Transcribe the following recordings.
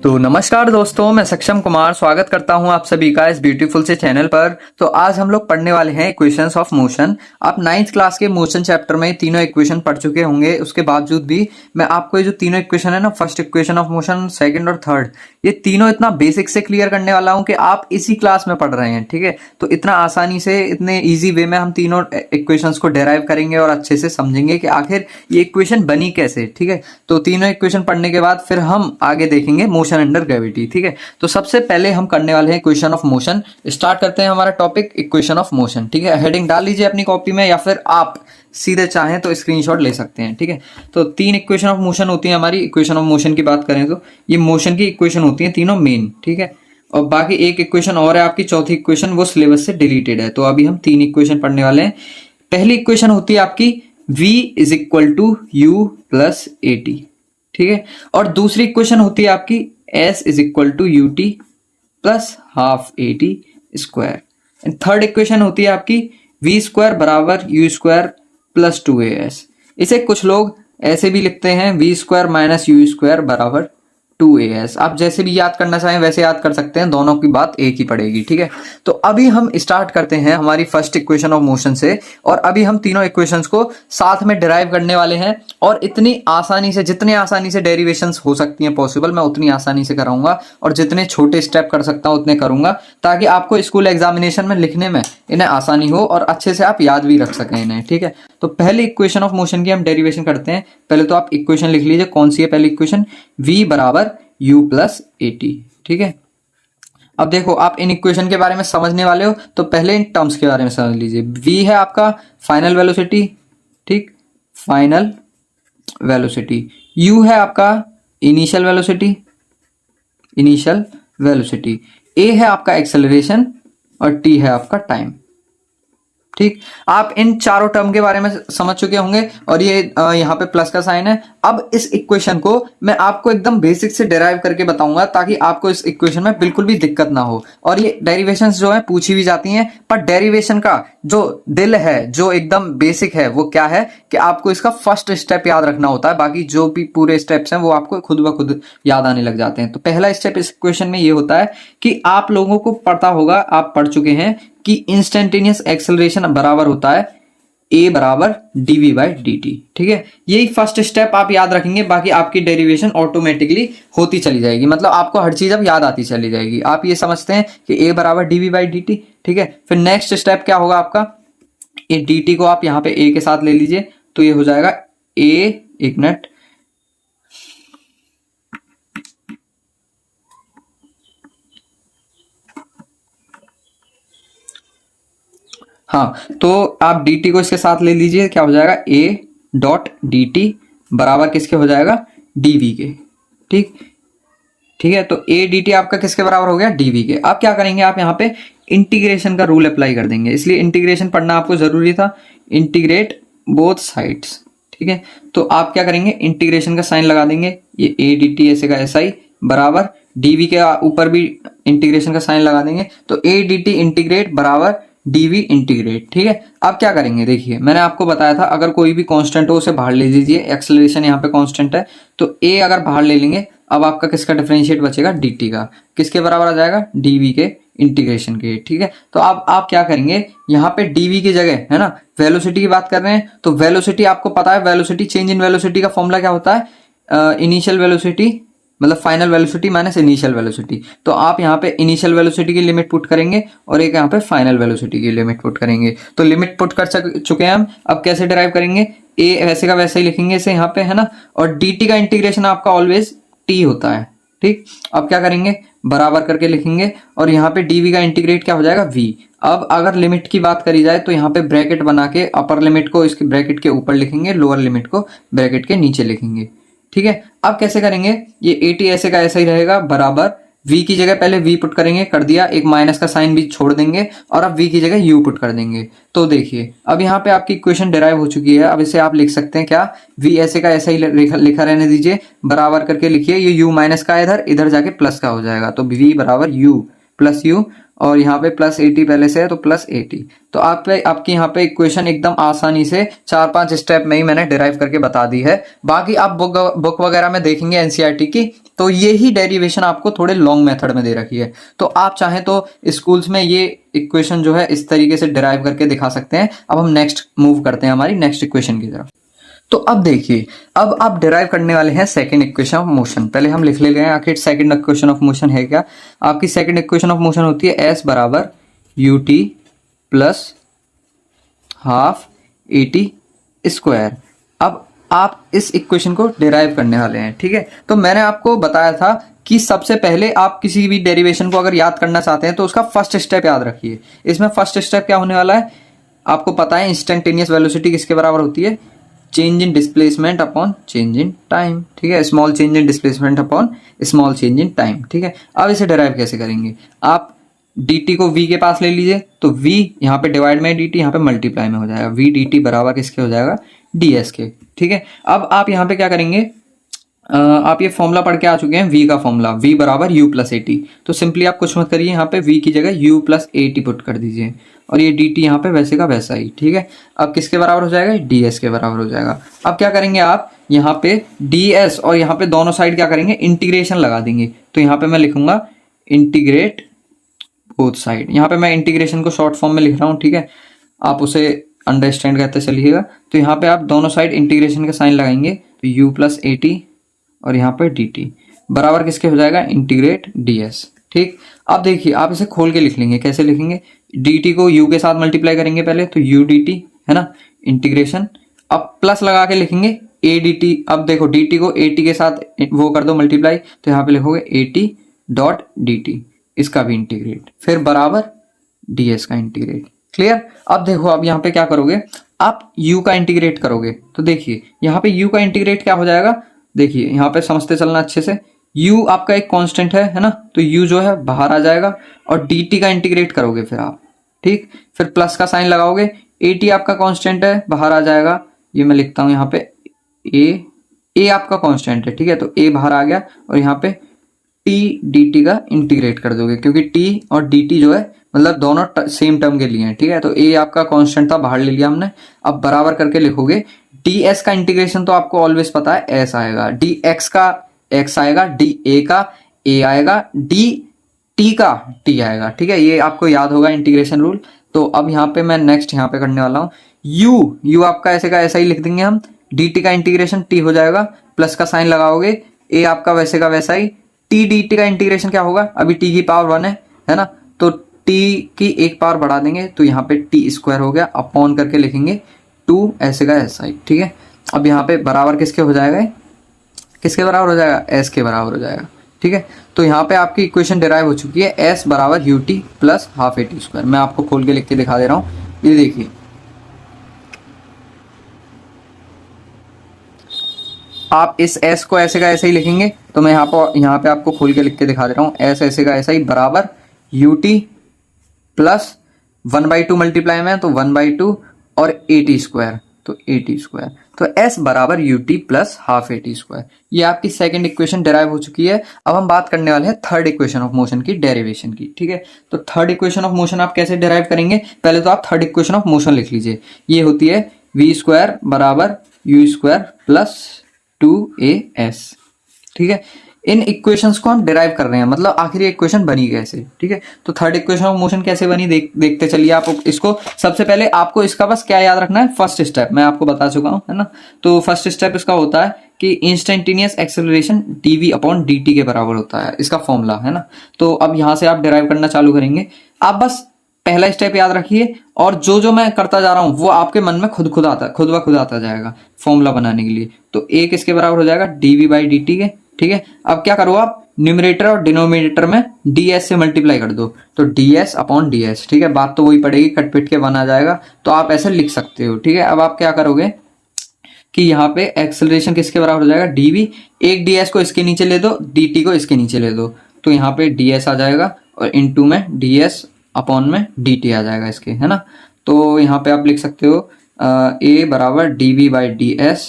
तो नमस्कार दोस्तों, मैं सक्षम कुमार स्वागत करता हूं आप सभी का इस ब्यूटीफुल से चैनल पर। तो आज हम लोग पढ़ने वाले हैं इक्वेशंस ऑफ मोशन। आप 9th क्लास के मोशन चैप्टर में तीनों इक्वेशन पढ़ चुके होंगे, उसके बावजूद भी मैं आपको ये जो तीनों इक्वेशन है ना, first equation of motion, second और थर्ड, ये तीनों इतना बेसिक से क्लियर करने वाला हूं कि आप इसी क्लास में पढ़ रहे हैं। ठीक है, तो इतना आसानी से, इतने ईजी वे में हम तीनों इक्वेशंस को डेराइव करेंगे और अच्छे से समझेंगे कि आखिर ये इक्वेशन बनी कैसे। ठीक है, तो तीनों इक्वेशन पढ़ने के बाद फिर हम आगे देखेंगे मोशन अंडर ग्रेविटी। ठीक है, तो सबसे पहले हम करने वाले हैं इक्वेशन ऑफ मोशन। स्टार्ट करते हैं हमारा टॉपिक इक्वेशन ऑफ मोशन। ठीक है, हेडिंग डाल लीजिए अपनी कॉपी में या फिर आप सीधे चाहें तो स्क्रीनशॉट ले सकते हैं। ठीक है, तो तीन इक्वेशन ऑफ मोशन होती है हमारी। इक्वेशन ऑफ मोशन की बात करें तो ये मोशन की इक्वेशन होती है तीनों मेन। ठीक है, और बाकी एक इक्वेशन और है आपकी, चौथी इक्वेशन, वो सिलेबस से डिलीटेड है। तो अभी हम तीन इक्वेशन पढ़ने वाले हैं। पहली इक्वेशन होती है आपकी v is equal to u plus a t. ठीक है, और दूसरी इक्वेशन होती है आपकी s is equal to u t plus half a t square. And third equation होती है आपकी v स्क्वायर बराबर u square plus two a s. इसे कुछ लोग ऐसे भी लिखते हैं v square minus u square बराबर 2as। आप जैसे भी याद करना चाहें वैसे याद कर सकते हैं, दोनों की बात एक ही पड़ेगी। ठीक है, तो अभी हम स्टार्ट करते हैं हमारी फर्स्ट इक्वेशन ऑफ मोशन से, और अभी हम तीनों इक्वेशंस को साथ में डिराइव करने वाले हैं। और इतनी आसानी से, जितने आसानी से डेरिवेशंस हो सकती हैं पॉसिबल, मैं उतनी आसानी से कराऊंगा, और जितने छोटे स्टेप कर सकता हूं उतने करूंगा, ताकि आपको स्कूल एग्जामिनेशन में लिखने में इन्हें आसानी हो और अच्छे से आप याद भी रख सकें इन्हें। ठीक है, तो पहले इक्वेशन ऑफ मोशन की हम डेरिवेशन करते हैं। पहले तो आप इक्वेशन लिख लीजिए, कौन सी है पहली इक्वेशन, v बराबर u प्लस ए टी। ठीक है, अब देखो आप इन इक्वेशन के बारे में समझने वाले हो तो पहले इन टर्म्स के बारे में समझ लीजिए। v है आपका फाइनल वेलोसिटी, ठीक, फाइनल वेलोसिटी। u है आपका initial velocity, initial velocity. a है आपका एक्सेलरेशन और t है आपका टाइम। ठीक, आप इन चारों टर्म के बारे में समझ चुके होंगे, और ये यहाँ पे प्लस का साइन है। अब इस इक्वेशन को मैं आपको एकदम बेसिक से डेराइव करके बताऊंगा, ताकि आपको इस इक्वेशन में बिल्कुल भी दिक्कत ना हो। और ये डेरिवेशंस जो है पूछी भी जाती हैं, पर डेरिवेशन का जो दिल है, जो एकदम बेसिक है, वो क्या है कि आपको इसका फर्स्ट स्टेप याद रखना होता है। बाकी जो भी पूरे स्टेप्स हैं वो आपको खुद ब खुद याद आने लग जाते हैं। तो पहला स्टेप इस इक्वेशन में ये होता है कि आप लोगों को पता होगा, आप पढ़ चुके हैं कि इंस्टेंटेनियस एक्सेलरेशन बराबर होता है a बराबर dv बाई dt। ठीक है, यही फर्स्ट स्टेप आप याद रखेंगे, बाकी आपकी डेरिवेशन ऑटोमेटिकली होती चली जाएगी। मतलब आपको हर चीज अब याद आती चली जाएगी। आप ये समझते हैं कि a बराबर dv बाई dt। ठीक है, फिर नेक्स्ट स्टेप क्या होगा आपका, ये dt को आप यहाँ पे a के साथ ले लीजिए, तो ये हो जाएगा a, एक मिनट, हाँ, तो आप dt को इसके साथ ले लीजिए, क्या हो जाएगा a डॉट dt बराबर किसके हो जाएगा, dv के। ठीक, ठीक है, तो a dt आपका किसके बराबर हो गया, dv के। आप क्या करेंगे, आप यहाँ पे इंटीग्रेशन का रूल अप्लाई कर देंगे, इसलिए इंटीग्रेशन पढ़ना आपको जरूरी था, इंटीग्रेट बोथ साइड्स। ठीक है, तो आप क्या करेंगे, इंटीग्रेशन का साइन लगा देंगे, ये a dt ऐसे का ऐसा ही बराबर dv के ऊपर भी इंटीग्रेशन का साइन लगा देंगे, तो a dt इंटीग्रेट बराबर dv इंटीग्रेट। ठीक है, अब क्या करेंगे, देखिए मैंने आपको बताया था, अगर कोई भी कांस्टेंट हो उसे बाहर ले लीजिए। एक्सेलरेशन यहाँ पे कांस्टेंट है, तो a अगर बाहर ले लेंगे, अब आपका किसका डिफरेंशिएट बचेगा, dt का, किसके बराबर आ जाएगा, dv के इंटीग्रेशन के। ठीक है, तो अब आप क्या करेंगे, यहाँ पे dv की जगह, है ना, वेलोसिटी की बात कर रहे हैं, तो वेलोसिटी आपको पता है, वेलोसिटी, चेंज इन वेलोसिटी का फॉर्मूला क्या होता है, इनिशियल वेलोसिटी मतलब final velocity minus initial velocity. तो आप यहाँ पे इनिशियल वेलोसिटी की लिमिट पुट करेंगे और एक यहाँ पे फाइनल वेलोसिटी की लिमिट पुट करेंगे। तो लिमिट पुट कर चुके हैं हम, अब कैसे डिराइव करेंगे, a वैसे का वैसे ही लिखेंगे इसे यहाँ पे, है ना, और dt का इंटीग्रेशन आपका ऑलवेज t होता है। ठीक, अब क्या करेंगे, बराबर करके लिखेंगे, और यहाँ पे dv का इंटीग्रेट क्या हो जाएगा, v। अब अगर लिमिट की बात करी जाए तो यहाँ पे ब्रैकेट बना के अपर लिमिट को इसके ब्रैकेट के ऊपर लिखेंगे, लोअर लिमिट को ब्रैकेट के नीचे लिखेंगे। ठीक है, अब कैसे करेंगे, ये 80 ऐसे का ऐसा ही रहेगा, बराबर v की जगह पहले v पुट करेंगे, कर दिया, एक माइनस का साइन भी छोड़ देंगे, और अब v की जगह u पुट कर देंगे। तो देखिए अब यहाँ पे आपकी इक्वेशन डिराइव हो चुकी है। अब इसे आप लिख सकते हैं क्या, v ऐसे का ऐसा ही लिखा रहने दीजिए, बराबर करके लिखिए, ये u माइनस का इधर इधर जाके प्लस का हो जाएगा, तो v बराबर u प्लस यू, और यहाँ पे प्लस 80 पहले से है तो प्लस 80। तो आपकी यहाँ पे इक्वेशन एकदम आसानी से 4-5 स्टेप में ही मैंने डिराइव करके बता दी है। बाकी आप बुक वगैरह में देखेंगे एनसीईआरटी की, तो ये ही डेरिवेशन आपको थोड़े लॉन्ग मेथड में दे रखी है। तो आप चाहें तो स्कूल्स में ये इक्वेशन जो है इस तरीके से डिराइव करके दिखा सकते हैं। अब हम नेक्स्ट मूव करते हैं हमारी नेक्स्ट इक्वेशन की तरफ। तो अब देखिए, अब आप डिराइव करने वाले हैं सेकंड इक्वेशन ऑफ मोशन। पहले हम लिख ले गए आखिर सेकंड इक्वेशन ऑफ मोशन है क्या। आपकी सेकंड इक्वेशन ऑफ मोशन होती है एस बराबर you t plus half a t square. अब आप इस इक्वेशन को डिराइव करने वाले हैं, ठीक है। तो मैंने आपको बताया था कि सबसे पहले आप किसी भी डेरिवेशन को अगर याद करना चाहते हैं तो उसका फर्स्ट स्टेप याद रखिए। इसमें फर्स्ट स्टेप क्या होने वाला है, आपको पता है इंस्टेंटेनियस वेलोसिटी किसके बराबर होती है, change in displacement upon change in time, ठीक है। Small change in displacement upon small change in time, ठीक है। अब इसे डिराइव कैसे करेंगे, आप dt को v के पास ले लीजिए, तो v यहाँ पे डिवाइड में dt, यहाँ पे मल्टीप्लाई में हो जाएगा, v dt बराबर किसके हो जाएगा, ds के, ठीक है। अब आप यहाँ पे क्या करेंगे, आप ये फॉर्मूला पढ़ के आ चुके हैं, v का फॉर्मूला v बराबर u प्लस ए टी। तो सिंपली आप कुछ मत करिए, यहाँ पे v की जगह u plus a T put कर दीजिए, और ये dt यहाँ पे वैसे का वैसा ही, ठीक है। अब किसके बराबर हो जाएगा, ds के बराबर हो जाएगा। अब क्या करेंगे आप यहाँ पे ds और यहाँ पे दोनों साइड क्या करेंगे, इंटीग्रेशन लगा देंगे। तो यहाँ पे मैं लिखूंगा इंटीग्रेट बोथ साइड। यहाँ पे मैं इंटीग्रेशन को शॉर्ट फॉर्म में लिख रहा हूँ, ठीक है, आप उसे अंडरस्टैंड करते चलिएगा। तो यहाँ पे आप दोनों साइड इंटीग्रेशन का साइन लगाएंगे, तो u प्लस ए टी और यहाँ पे dt बराबर किसके हो जाएगा, इंटीग्रेट ds, ठीक। अब देखिए आप इसे खोल के लिख लेंगे, कैसे लिखेंगे, dt को u के साथ मल्टीप्लाई करेंगे पहले, तो u dt है ना, इंटीग्रेशन, अब प्लस लगा के लिखेंगे a dt। अब देखो dt को a t के साथ वो कर दो मल्टीप्लाई, तो यहाँ पे लिखोगे a t डॉट dt, इसका भी इंटीग्रेट, फिर बराबर ds का इंटीग्रेट, क्लियर। अब देखो अब यहाँ पे क्या करोगे, आप u का इंटीग्रेट करोगे, तो देखिए यहाँ पे u का इंटीग्रेट क्या हो जाएगा, देखिए यहाँ पे समझते चलना अच्छे से, u आपका एक कांस्टेंट है ना, तो u जो है बाहर आ जाएगा, और dt का इंटीग्रेट करोगे फिर आप, ठीक, फिर प्लस का साइन लगाओगे, at आपका कांस्टेंट है बाहर आ जाएगा, ये मैं लिखता हूँ यहाँ पे a आपका कांस्टेंट है, ठीक है, तो a बाहर आ गया, और यहाँ पे t dt का इंटीग्रेट कर दोगे, क्योंकि t और dt जो है मतलब दोनों सेम टर्म के लिए हैं, ठीक है। तो a आपका कांस्टेंट था, बाहर ले लिया हमने। अब बराबर करके लिखोगे, ds का इंटीग्रेशन तो आपको ऑलवेज पता है s आएगा, dx का x आएगा, dA का a आएगा, dt का t आएगा, ठीक है। ये आपको याद होगा इंटीग्रेशन रूल। तो अब यहाँ पे मैं नेक्स्ट यहाँ पे करने वाला हूँ, u आपका ऐसे का ऐसा ही लिख देंगे हम, dt का इंटीग्रेशन t हो जाएगा, प्लस का साइन लगाओगे, a आपका वैसे का वैसा ही, t dt का इंटीग्रेशन क्या होगा, अभी t की पावर 1 है ना, तो t की एक पावर बढ़ा देंगे, तो यहाँ पे t स्क्वायर हो गया, अपॉन करके लिखेंगे 2 ऐसे का ऐसा ही, ठीक है। अब यहाँ पे बराबर किसके हो जाएगा, किसके बराबर हो जाएगा, s के बराबर हो जाएगा, ठीक है। तो यहाँ पे आपकी इक्वेशन डिराइव हो चुकी है, s बराबर you t plus half a t square. मैं आपको खोल के लिख के दिखा दे रहा हूँ, ये देखिए आप इस s को ऐसे का ऐसे ही लिखेंगे, तो मैं यहाँ पे आपको खोल के लिख के दिखा दे रहा हूँ, s ऐसे का ऐसा ही बराबर यू टी प्लस 1/2 मल्टीप्लाई में, तो 1/2 और ए टी स्क्वायर, तो ए टी स्क्वायर, तो s बराबर you t plus half a t square. ये आपकी सेकंड इक्वेशन डिराइव हो चुकी है। अब हम बात करने वाले हैं थर्ड इक्वेशन ऑफ मोशन की डेरिवेशन की, ठीक है। तो थर्ड इक्वेशन ऑफ मोशन आप कैसे डिराइव करेंगे, पहले तो आप थर्ड इक्वेशन ऑफ मोशन लिख लीजिए, ये होती है v स्क्वायर बराबर यू स्क्वायर प्लस 2as, ठीक है। इन इक्वेशंस को हम डिराइव कर रहे हैं, मतलब आखिर ये इक्वेशन बनी कैसे, ठीक है। तो थर्ड इक्वेशन ऑफ मोशन कैसे बनी देखते चलिए आप इसको। सबसे पहले आपको इसका बस क्या याद रखना है, फर्स्ट स्टेप मैं आपको बता चुका हूं, है ना। तो फर्स्ट स्टेप इसका होता है कि instantaneous acceleration dv upon dt के बराबर होता है, इसका फॉर्मूला है ना। तो अब यहां से आप डिराइव करना चालू करेंगे, आप बस पहला स्टेप याद रखिए, और जो मैं करता जा रहा हूं वो आपके मन में खुद ब खुद आता जाएगा फॉर्मूला बनाने के लिए। तो a किसके बराबर हो जाएगा, dv बाई dt के, ठीक है। अब क्या करो आप न्यूमरेटर और डिनोमिनेटर में ds से मल्टीप्लाई कर दो, तो ds अपॉन ds, ठीक है। बात तो वही पड़ेगी, कट पिट के 1 आ जाएगा, तो आप ऐसे लिख सकते हो, ठीक है। अब आप क्या करोगे कि यहाँ पे एक्सेलरेशन किसके बराबर हो जाएगा, dv, एक ds को इसके नीचे ले दो, dt को इसके नीचे ले दो, तो यहाँ पे ds आ जाएगा, और इनटू में ds अपॉन में dt आ जाएगा इसके, है ना। तो यहाँ पे आप लिख सकते हो a बराबर dv by ds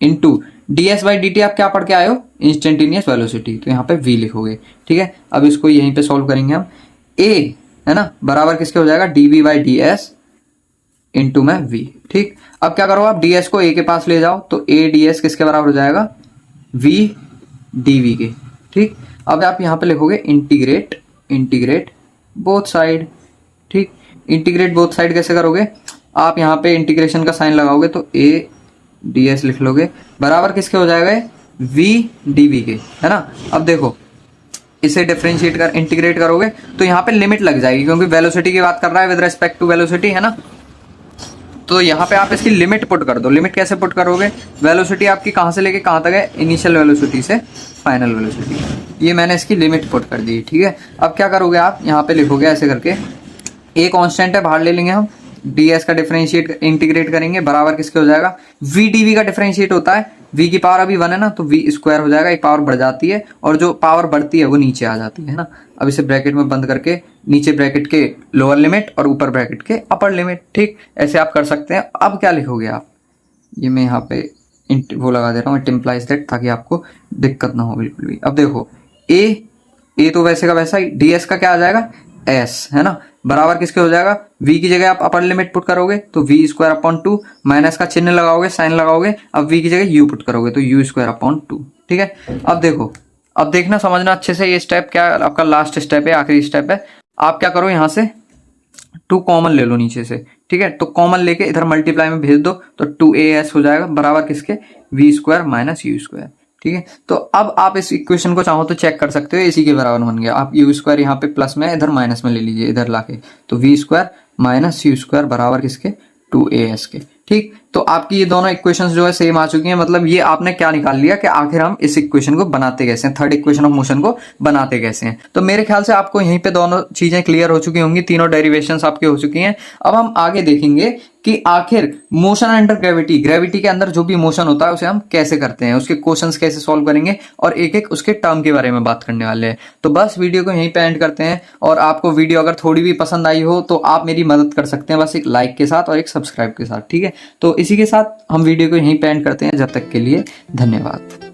into ds by dt आप क्या पढ़ के आए हो, इंस्टेंटेनियस वेलोसिटी, तो यहाँ पे v लिखोगे। ठीक है, अब इसको यहीं पे सॉल्व करेंगे हम। a है ना बराबर किसके हो जाएगा, dv बाई ds इंटू में v। ठीक, अब क्या करो आप ds को a के पास ले जाओ, तो a ds किसके बराबर हो जाएगा, v dv के। ठीक, अब आप यहाँ पे लिखोगे इंटीग्रेट बोथ साइड। ठीक, इंटीग्रेट बोथ साइड कैसे करोगे, आप यहाँ पे इंटीग्रेशन का साइन लगाओगे तो a ds लिख लोगे, बराबर किसके हो जाएगा, v dv के, है ना। अब देखो इसे डिफरेंशिएट कर इंटीग्रेट करोगे तो यहाँ पे लिमिट लग जाएगी, क्योंकि वेलोसिटी की बात कर रहा है विद रेस्पेक्ट टू वेलोसिटी, है ना। तो यहाँ पे आप इसकी लिमिट पुट कर दो। लिमिट कैसे पुट करोगे, वेलोसिटी आपकी कहाँ से लेके कहाँ तक है, इनिशियल वेलोसिटी से फाइनल वेलोसिटी, ये मैंने इसकी लिमिट पुट कर दी। ठीक है, अब क्या करोगे आप यहाँ पे लिखोगे ऐसे करके, ए कांस्टेंट है बाहर ले लेंगे हम, ds का डिफरेंशिएट इंटीग्रेट करेंगे, बराबर किसके हो जाएगा, v dv का डिफरेंशिएट होता है, v की पावर अभी 1 है ना, तो v स्क्वायर हो जाएगा, एक पावर बढ़ जाती है और जो पावर बढ़ती है वो नीचे आ जाती है ना। अब इसे ब्रैकेट में बंद करके नीचे ब्रैकेट के लोअर लिमिट और ऊपर ब्रैकेट के अपर लिमिट। ठीक, ऐसे आप कर सकते हैं। अब क्या लिखोगे आप, ये मैं यहाँ पे वो लगा दे रहा हूँ, इट इम्प्लाइज दैट, ताकि आपको दिक्कत ना हो बिल्कुल भी। अब देखो a तो वैसे का वैसा ही, ds का क्या आ जाएगा, s, है ना, बराबर किसके हो जाएगा, v की जगह आप अपर लिमिट पुट करोगे तो v स्क्वायर अपॉन 2, माइनस का चिन्ह लगाओगे, साइन लगाओगे, अब v की जगह u पुट करोगे तो u स्क्वायर अपॉन 2। ठीक है, अब देखो, अब देखना समझना अच्छे से, ये स्टेप क्या आपका लास्ट स्टेप है, आखिरी स्टेप है। आप क्या करो, यहाँ से 2 कॉमन ले लो नीचे से। ठीक है, तो कॉमन लेके इधर मल्टीप्लाई में भेज दो तो 2as हो जाएगा, बराबर किसके, v square minus u square. ठीक है, तो अब आप इस इक्वेशन को चाहो तो चेक कर सकते हो, इसी के बराबर बन गया। आप u स्क्वायर यहाँ पे प्लस में, इधर माइनस में ले लीजिए, इधर लाके, तो v square minus u square बराबर किसके, 2as के। ठीक, तो आपकी ये दोनों इक्वेशंस जो है सेम आ चुकी हैं। मतलब ये आपने क्या निकाल लिया कि आखिर हम इस इक्वेशन को बनाते कैसे हैं, थर्ड इक्वेशन ऑफ मोशन को बनाते कैसे हैं। तो मेरे ख्याल से आपको यहीं पे दोनों चीजें क्लियर हो चुकी होंगी, तीनों डेरिवेशंस आपकी हो चुकी हैं। अब हम आगे देखेंगे कि आखिर मोशन अंडर ग्रेविटी, ग्रेविटी के अंदर जो भी मोशन होता है उसे हम कैसे करते हैं, उसके क्वेश्चंस कैसे सॉल्व करेंगे और एक एक उसके टर्म के बारे में बात करने वाले हैं। तो बस वीडियो को यहीं पे एंड करते हैं, और आपको वीडियो अगर थोड़ी भी पसंद आई हो तो आप मेरी मदद कर सकते हैं बस एक लाइक के साथ और एक सब्सक्राइब के साथ। ठीक है, तो इसी के साथ हम वीडियो को यहीं पे एंड करते हैं। जब तक के लिए धन्यवाद।